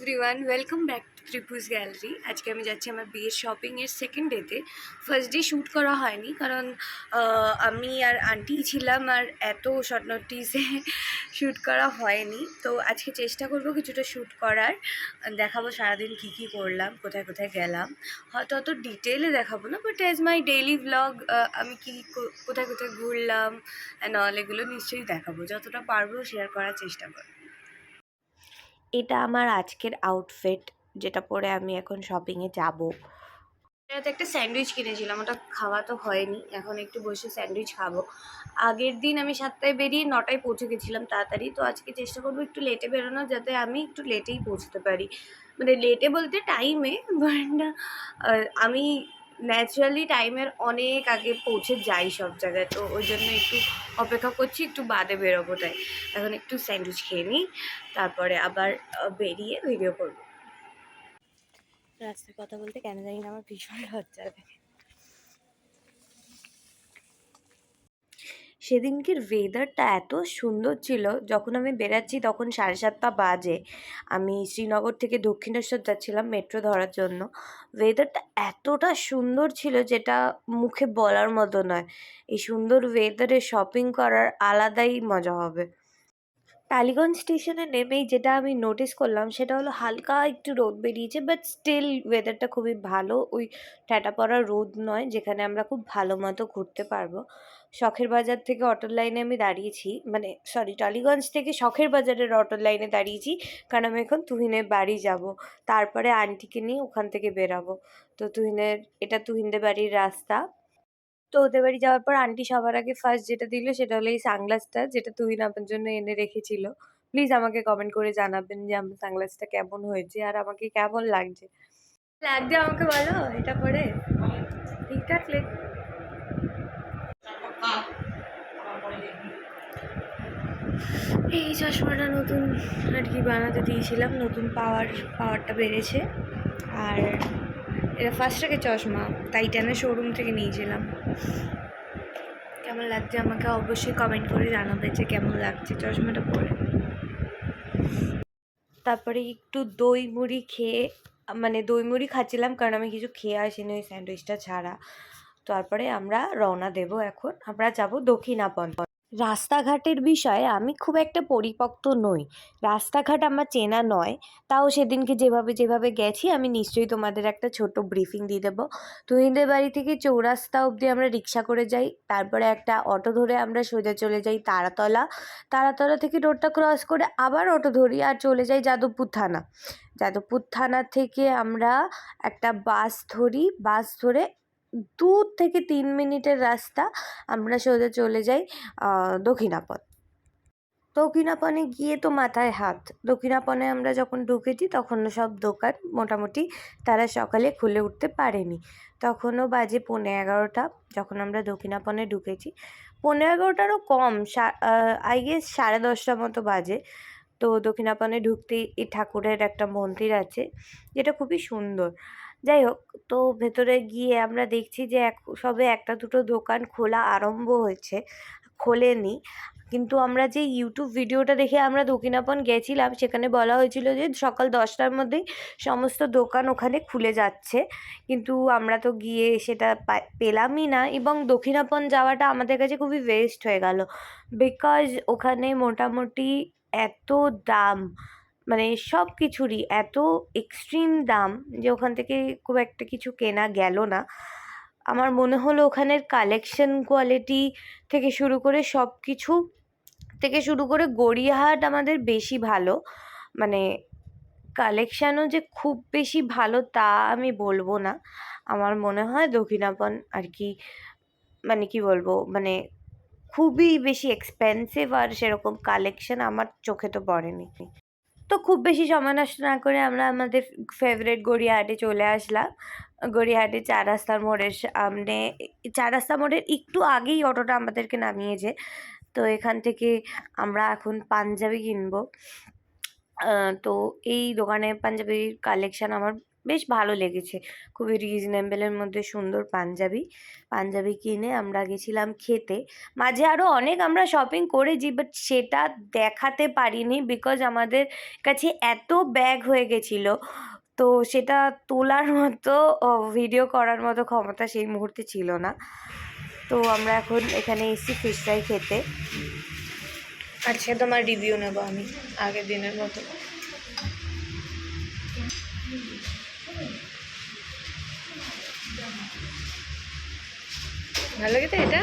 Everyone, welcome back to ত্রিপুজ gallery. আজকে আমি যাচ্ছি আমার বিয়ের শপিংয়ের সেকেন্ড ডেতে। ফার্স্ট ডে শ্যুট করা হয়নি কারণ আমি আর আন্টি ছিলাম আর এত শর্ট নোটিসে শ্যুট করা হয়নি। তো আজকে চেষ্টা করব কিছুটা শ্যুট করার, দেখাবো সারাদিন কী কী করলাম, কোথায় কোথায় গেলাম। হয়তো অত ডিটেলে দেখাবো না, but as my daily vlog আমি কী কোথায় কোথায় ঘুরলাম অ্যান্ড অল এগুলো নিশ্চয়ই দেখাবো, যতটা পারবো শেয়ার করার চেষ্টা করব। এটা আমার আজকের আউটফিট, যেটা পরে আমি এখন শপিংয়ে যাব। এটাতে একটা স্যান্ডউইচ কিনেছিলাম, ওটা খাওয়া তো হয়নি, এখন একটু বসে স্যান্ডউইচ খাবো। আগের দিন আমি 7টায় বেরিয়ে 9টায় পৌঁছে গেছিলাম তাড়াতাড়ি, তো আজকে চেষ্টা করবো একটু লেটে বেরোনোর, যাতে আমি একটু লেটেই পৌঁছতে পারি। মানে লেটে বলতে টাইমে, বাট আমি ন্যাচারালি টাইমের অনেক আগে পৌঁছে যাই সব জায়গায়, তো ওই জন্য একটু অপেক্ষা করছি, একটু বাদে বেরোবো। তাই এখন একটু স্যান্ডউইচ খেয়ে নিই, তারপরে আবার বেরিয়ে ভিডিও করবো। রাস্তায় কথা বলতে কেন জানি না আমার ভীষণ লজ্জা লাগে। সেদিনকের ওয়েদারটা এত সুন্দর ছিল, যখন আমি বেরাচ্ছি তখন 7:30 বাজে। আমি শ্রীনগর থেকে দক্ষিণেশ্বর যাচ্ছিলাম মেট্রো ধরার জন্য। ওয়েদারটা এতটা সুন্দর ছিল যেটা মুখে বলার মতো নয়। এই সুন্দর ওয়েদারে শপিং করার আলাদাই মজা হবে। টালিগঞ্জ স্টেশনে নেমেই যেটা আমি নোটিস করলাম সেটা হলো হালকা একটু রোদ বেরিয়েছে, বাট স্টিল ওয়েদারটা খুবই ভালো। ওই ঠ্যাটা পড়া রোদ নয়, যেখানে আমরা খুব ভালো মতো ঘুরতে পারবো। শখের বাজার থেকে অটোর লাইনে আমি দাঁড়িয়েছি, মানে সরি, টালিগঞ্জ থেকে শখের বাজারের অটোর লাইনে দাঁড়িয়েছি, কারণ আমি এখন তুহিনের বাড়ি যাব। তারপরে আন্টিকে নিয়ে ওখান থেকে বেরাবো। তো এটা তুহিনদের বাড়ির রাস্তা। তো ওদের বাড়ি যাওয়ার পর আন্টি সবার আগে ফার্স্ট যেটা দিল সেটা হলো এই সানগ্লাসটা, যেটা তুহিন আমার জন্য এনে রেখেছিল। প্লিজ আমাকে কমেন্ট করে জানাবেন যে আমার সানগ্লাসটা কেমন হয়েছে আর আমাকে কেমন লাগছে। লাগছে আমাকে বলো, এটা পরে ঠিকঠাক এই চশমাটা নতুন আর কি বানাতে দিয়েছিলাম, নতুন পাওয়ারটা বেড়েছে। আর এটা ফার্স্ট থেকে চশমা, টাইটানের শোরুম থেকে নিয়েছিলাম। কেমন লাগছে আমাকে অবশ্যই কমেন্ট করে জানাবে যে কেমন লাগছে চশমাটা পরে। তারপরে একটু দই মুড়ি খেয়ে, মানে দই মুড়ি খাচ্ছিলাম কারণ আমি কিছু খেয়ে আসিনি ওই স্যান্ডউইচটা ছাড়া। তারপরে আমরা রওনা দেব, এখন আমরা যাব দক্ষিণাপন। রাস্তাঘাটের বিষয়ে আমি খুব একটা পরিপক্ক নই, রাস্তাঘাট আমার চেনা নয়। তাও সেদিনকে যেভাবে যেভাবে গেছি আমি নিশ্চয়ই তোমাদের একটা ছোট ব্রিফিং দিয়ে দেবো। তুহিনদের বাড়ি থেকে চৌরাস্তা অবধি আমরা রিক্সা করে যাই, তারপরে একটা অটো ধরে আমরা সোজা চলে যাই তারাতলা। তারাতলা থেকে রোডটা ক্রস করে আবার অটো ধরি আর চলে যাই যাদবপুর থানা। যাদবপুর থানা থেকে আমরা একটা বাস ধরি, বাস ধরে 2 থেকে 3 মিনিটের রাস্তা আমরা সোজা চলে যাই দক্ষিণাপন। দক্ষিণাপনে গিয়ে তো মাথায় হাত। দক্ষিণাপনে আমরা যখন ঢুকেছি তখনও সব দোকান মোটামুটি তারা সকালে খুলে উঠতে পারেনি, তখনও বাজে 11:15 যখন আমরা দক্ষিণাপনে ঢুকেছি। 11:15টারও কম, আই গেস 10:30 মতো বাজে। তো দক্ষিণাপনে ঢুকতেই এই ঠাকুরের একটা মন্দির আছে যেটা খুবই সুন্দর। যাই হোক, তো ভেতরে গিয়ে আমরা দেখছি যে সবে একটা দুটো দোকান খোলা আরম্ভ হয়েছে, খোলেনি। কিন্তু আমরা যে ইউটিউব ভিডিওটা দেখে আমরা দক্ষিণাপন গেছিলাম সেখানে বলা হয়েছিল যে সকাল 10টার মধ্যেই সমস্ত দোকান ওখানে খুলে যাচ্ছে, কিন্তু আমরা তো গিয়ে সেটা পেলামই না, এবং দক্ষিণাপন যাওয়াটা আমাদের কাছে খুবই ওয়েস্ট হয়ে গেল। বিকজ ওখানে মোটামুটি এত দাম, মানে সব কিছুরই এত এক্সট্রিম দাম যে ওখান থেকে খুব একটা কিছু কেনা গেল না। আমার মনে হলো ওখানের কালেকশন কোয়ালিটি থেকে শুরু করে সব কিছু থেকে শুরু করে গড়িয়াহাট আমাদের বেশি ভালো। মানে কালেকশানও যে খুব বেশি ভালো তা আমি বলবো না। আমার মনে হয় দক্ষিণাপন আর কি, মানে কি বলবো, মানে খুবই বেশি এক্সপেন্সিভ আর সেরকম কালেকশন আমার চোখে তো পড়েনি। তো খুব বেশি সময় নষ্ট না করে আমরা আমাদের ফেভারিট গড়িয়াহাটে চলে আসলাম। গড়িয়াহাটে চার রাস্তার মোড়ের সামনে, চার রাস্তা মোড়ের একটু আগেই অটোটা আমাদেরকে নামিয়েছে। তো এখান থেকে আমরা এখন পাঞ্জাবি কিনবো। তো এই দোকানে পাঞ্জাবির কালেকশান আমার বেশ ভালো লেগেছে, খুবই রিজনেবলের মধ্যে সুন্দর পাঞ্জাবি কিনে আমরা গেছিলাম খেতে। মাঝে আরও অনেক আমরা শপিং করেছি, বাট সেটা দেখাতে পারিনি বিকজ আমাদের কাছে এত ব্যাগ হয়ে গেছিলো, তো সেটা তোলার মতো ভিডিও করার মতো ক্ষমতা সেই মুহূর্তে ছিল না। তো আমরা এখন এখানে এসেছি ফিশ ফ্রাই খেতে। আচ্ছা, তোমার রিভিউ নেবো আমি আগের দিনের মতো। ভালো লাগে তো এটা,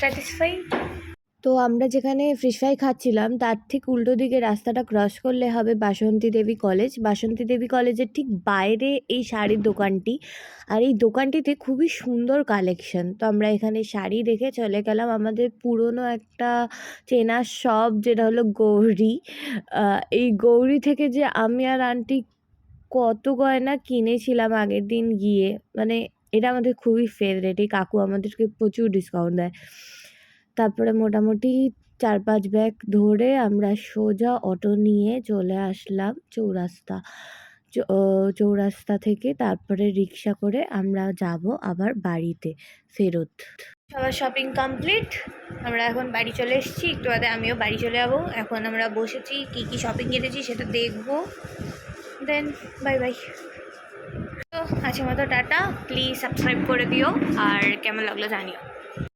স্যাটিসফাই। তো আমরা যেখানে ফিশ ফ্রাই খাচ্ছিলাম তার ঠিক উল্টো দিকে রাস্তাটা ক্রস করলে হবে বাসন্তী দেবী কলেজ। বাসন্তী দেবী কলেজের ঠিক বাইরে এই শাড়ির দোকানটি, আর এই দোকানটিতে খুবই সুন্দর কালেকশন। তো আমরা এখানে শাড়ি দেখে চলে গেলাম আমাদের পুরনো একটা চেনার শপ, যেটা হলো গৌরী। এই গৌরী থেকে যে আমি আর আন্টি কত গয়না কিনেছিলাম আগের দিন গিয়ে, মানে এটা আমাদের খুবই ফেভারিট। এই কাকু আমাদেরকে প্রচুর ডিসকাউন্ট দেয়। তারপরে মোটামুটি 4-5 ব্যাগ ধরে আমরা সোজা অটো নিয়ে চলে আসলাম চৌরাস্তা থেকে। তারপরে রিক্সা করে আমরা যাব আবার বাড়িতে ফেরত। সবার শপিং কমপ্লিট, আমরা এখন বাড়ি চলে এসেছি। একটু বাদে আমিও বাড়ি চলে যাবো। এখন আমরা বসেছি, কী কী শপিং কিনেছি সেটা দেখবো, দেন বাই বাই। তো আজকের মতো টাটা, প্লিজ সাবস্ক্রাইব করে দিও, আর কেমন লাগলো জানিও।